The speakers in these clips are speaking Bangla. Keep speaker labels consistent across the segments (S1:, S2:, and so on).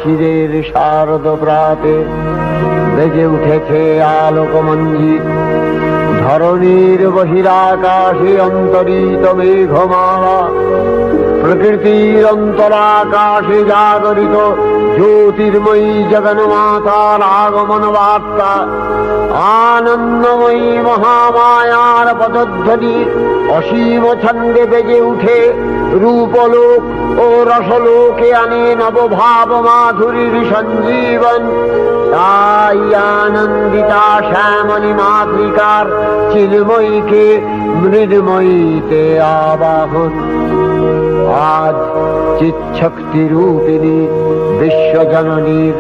S1: শিরের শারদ প্রাতে বেজে উঠেছে আলোকমঞ্জিত। ধরণীর বহিরাকাশে অন্তরিত মেঘমালা, প্রকৃতির অন্তরাকাশে জাগরিত জ্যোতির্ময়ী জগন্মাতার আগমন বার্তা। আনন্দময়ী মহামায়ার পদধ্বনি অসীম ছন্দে বেজে উঠে রূপলোক ও রসলোকে আনে নবভাব মাধুরীর সঞ্জীবন। তাই আনন্দিতা শ্যামলী মাতৃকার চিন্ময়ীকে মৃন্ময়ীতে আবাহন। আজ চিৎশক্তি রূপিণী বিশ্বজননীর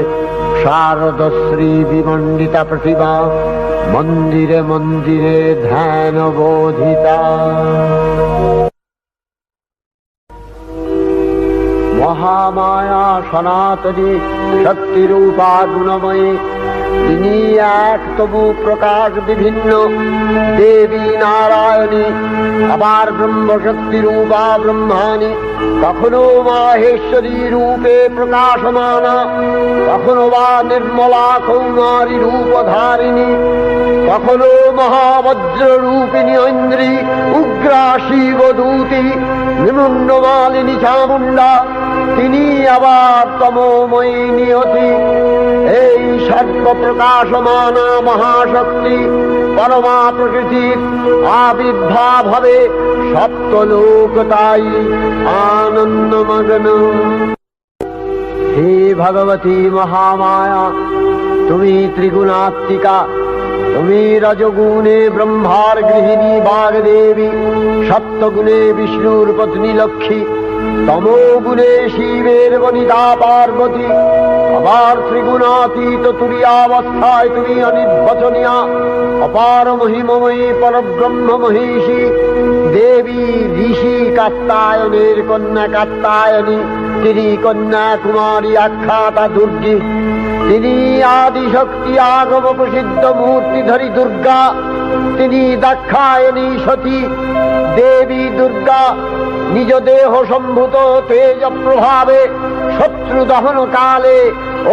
S1: শারদশ্রী বিমণ্ডিতা প্রতিমা মন্দিরে মন্দিরে ধ্যান বোধিতা। মহামায়া সনাতনী শক্তিরূপা গুণময়ী, তিনি এক তবু প্রকাশ বিভিন্ন দেবী নারায়ণী, আবার ব্রহ্মশক্তি রূপা ব্রহ্মাণী, কখনো মাহেশ্বরী রূপে প্রকাশমানা, কখনো বা নির্মলা কৌমারী রূপধারিণী, কখনো মহাবজ্র রূপিণী ঐন্দ্রী, উগ্রা শিবদূতি, নিমুন্নমালিনী চামুণ্ডা, তিনি আবার তমোময়ী নিয়তি। এই সর্বপ্রকাশমানা মহাশক্তি পরমা প্রকৃতির আবির্ভাব হবে সপ্তলোক তাই আনন্দমগ্ন। হে ভগবতী মহামায়া, তুমি ত্রিগুণাত্মিকা, তুমি রজগুণে ব্রহ্মার গৃহিণী বাগদেবী, সপ্তগুণে বিষ্ণুর পত্নী লক্ষ্মী, তমোগুণে শিবের বনিতা পার্বতী, আবার ত্রিগুণাতীত তুরীয়াবস্থায় তুমি অনির্বচনীয়া অপার মহিমময়ী পরব্রহ্ম মহিষী দেবী। ঋষি কাত্যায়নের কন্যা কাত্যায়নী, তিনি কন্যা কুমারী আখ্যাতা দুর্গী, তিনি আদিশক্তি আগম প্রসিদ্ধ মূর্তিধরী দুর্গা, তিনি দাক্ষায়ণী সতী দেবী দুর্গা। নিজ দেহ সম্ভূত তেজ প্রভাবে শত্রু দহন কালে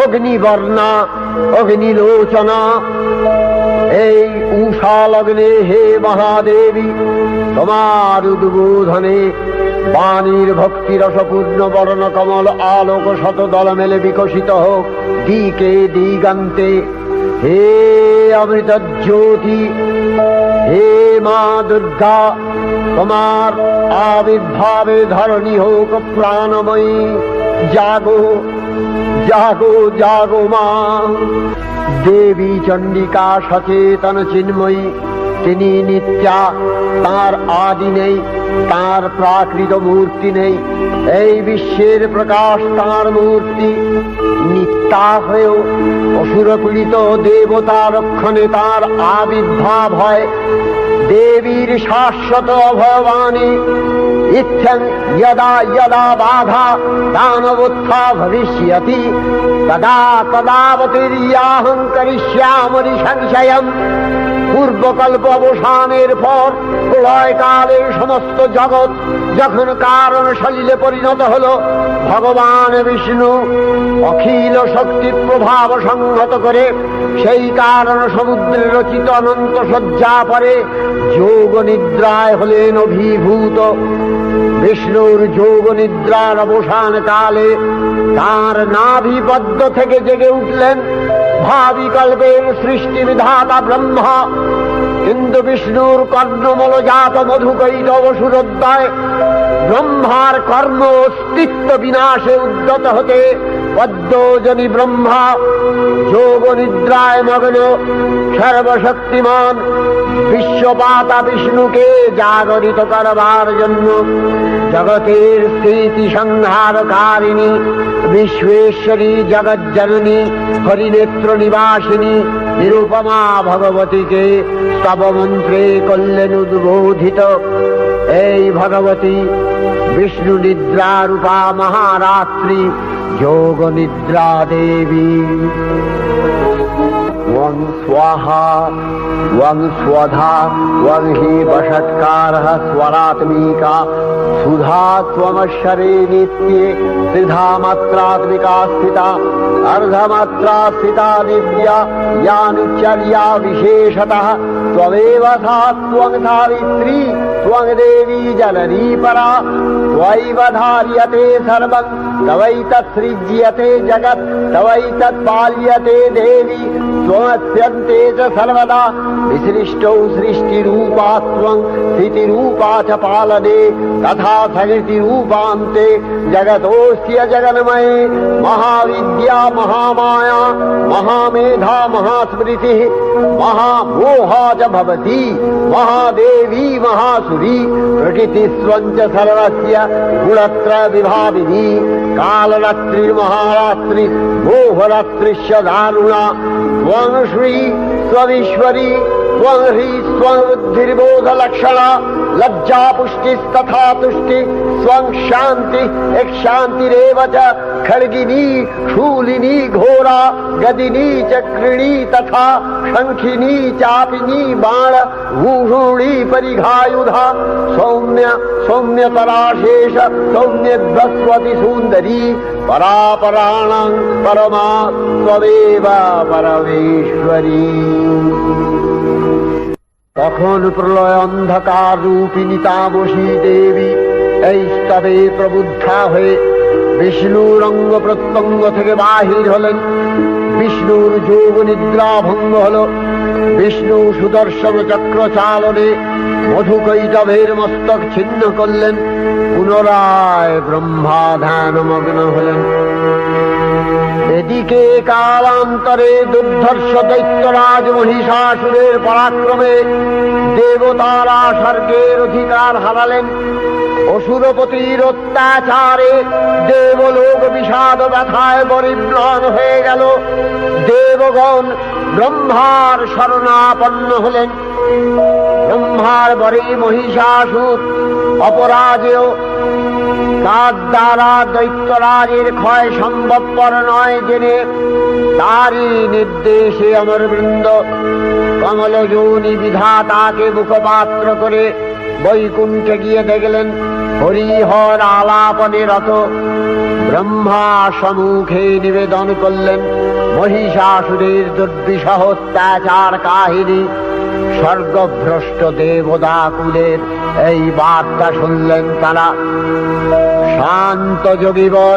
S1: অগ্নিবর্ণা অগ্নিলোচনা। এই উষা লগ্নে হে মহাদেবী, তোমার উদ্বোধনে বাণীর ভক্তি রসপূর্ণ বর্ণ কমল আলোক শতদল মেলে বিকশিত হোক দিকে দিগান্তে। হে অমৃত জ্যোতি, হে মা দুর্গা, তোমার আবির্ভাবে ধরণী হোক প্রাণময়ী। জাগো জাগো জাগো মা। দেবী চণ্ডিকা সচেতন চিন্ময়ী, তিনি নিত্যা, তার আদি নেই, তার প্রাকৃত মূর্তি নেই। এই বিশ্বের প্রকাশ তার মূর্তি। নিত্যা হয়েও অসুর পীড়িত দেবতা রক্ষণে তার আবির্ভাব হয়। দেবীর শাশ্বত অভয়বাণী ইচ্ছন যদা যদা বাধা দানবোত্থা ভবিষ্যতি তদা তদাবতীর্যাহং করিষ্যামি সংশয়ম। পূর্বকল্প অবসানের পর প্রলয়কালে সমস্ত জগৎ যখন কারণ সলিলে পরিণত হল, ভগবান বিষ্ণু অখিল শক্তি প্রভাব সংহত করে সেই কারণ সমুদ্রে রচিত অনন্ত শয্যা পরে যোগ নিদ্রায় হলেন অভিভূত। বিষ্ণুর যোগ নিদ্রার অবসান কালে তার নাভিপদ্ম থেকে জেগে উঠলেন ভাবি কল্পের সৃষ্টি বিধাতা ব্রহ্মা। কিন্তু বিষ্ণুর কর্ণমলজাত মধুকৈটব সুরোদ্দয় ব্রহ্মার কর্ম অস্তিত্ব বিনাশে উদ্যত হতে পদ্মজনী ব্রহ্মা যোগ নিদ্রায় মগ্ন সর্বশক্তিমান বিশ্বপাতা বিষ্ণুকে জাগরিত করবার জন্য জগতের স্থিতি সংহারকারিণী বিশ্বেশ্বরী জগজ্জননী হরিনেত্র নিবাসিনী নিরুপমা ভগবতীকে স্তবমন্ত্রে করলেন উদ্বোধিত। এই ভগবতী বিষ্ণু নিদ্রা রূপা মহারাত্রি যোগ নিদ্রা দেবী। त्वं स्वाहा त्वं स्वधा त्वं हि वषट्कारः स्वरात्मिका सुधा त्वमक्षरे नित्ये त्रिधा मात्रात्मिका स्थिता अर्धमात्रा स्थिता नित्या यानुचर्या विशेषतः त्वमेव सा त्वं सावित्री त्वं देवी जननी परा त्वयैव धार्यते सर्वं तवैतत्सृज्यते जगत् तवैतत्पाल्यते देवी त्वमस्यन्ते च सर्वदा विसृष्टौ सृष्टिरूपा त्वं स्थितिरूपा च पालने तथा सकृतिरूपान्ते जगतोऽस्य जगन्मये महाविद्या महामाया महामेधा महास्मृतिः महामोहा च भवति महादेवी महासुरी प्रकृतिस्त्वं च सर्वस्य गुणत्रय विभाविनी कालरात्रिर्महारात्रि मोहरात्रिश्च दारुणा त्वं श्री त्वमीश्वरी त्वं ह्री त्वं बुद्धिर्बोधलक्षणा लज्जा पुष्टिस्तथा तुष्टि त्वं शान्ति एक शान्तिरेव च खड्गिनी शूलिनी घोरा गदिनी चक्रिणी तथा शंखिनी चापिनी बाण भूषुणी परिघायुधा सौम्य सौम्यतराशेष सौम्यध्वस्वति सुन्दरी परापराणां परमा त्वमेव परमेश्वरी। তখন প্রলয় অন্ধকার রূপিণী তামসী দেবী এই স্তবে প্রবুদ্ধা হয়ে বিষ্ণুর অঙ্গ প্রত্যঙ্গ থেকে বাহির হলেন। বিষ্ণুর যোগ নিদ্রা ভঙ্গ হল। বিষ্ণু সুদর্শন চক্র চালনে মধুকৈটভের মস্তক ছিন্ন করলেন। পুনরায় ব্রহ্মা ধ্যানমগ্ন হলেন। এদিকে কালান্তরে দুর্ধর্ষ দৈত্যরাজ মহিষাসুরের পরাক্রমে দেবতারা স্বর্গের অধিকার হারালেন। অসুরপতির অত্যাচারে দেবলোক বিষাদ ব্যথায় পরিম্লান হয়ে গেল। দেবগণ ব্রহ্মার শরণাপন্ন হলেন। ব্রহ্মার বরে মহিষাসুর অপরাজেয়, তার দ্বারা দৈত্যরাজের ক্ষয় সম্ভবপর নয় জেনে তারই নির্দেশে অমরবৃন্দ কমলযোনি বিধাতাকে মুখপাত্র করে বৈকুণ্ঠে গিয়ে দেখলেন হরিহর আলাপনে রত। ব্রহ্মা সম্মুখে নিবেদন করলেন মহিষাসুরের দুর্বিষহ অত্যাচার কাহিনী। স্বর্গভ্রষ্ট দেবদাকুলের এই বার্তা শুনলেন তারা। শান্ত যোগীবর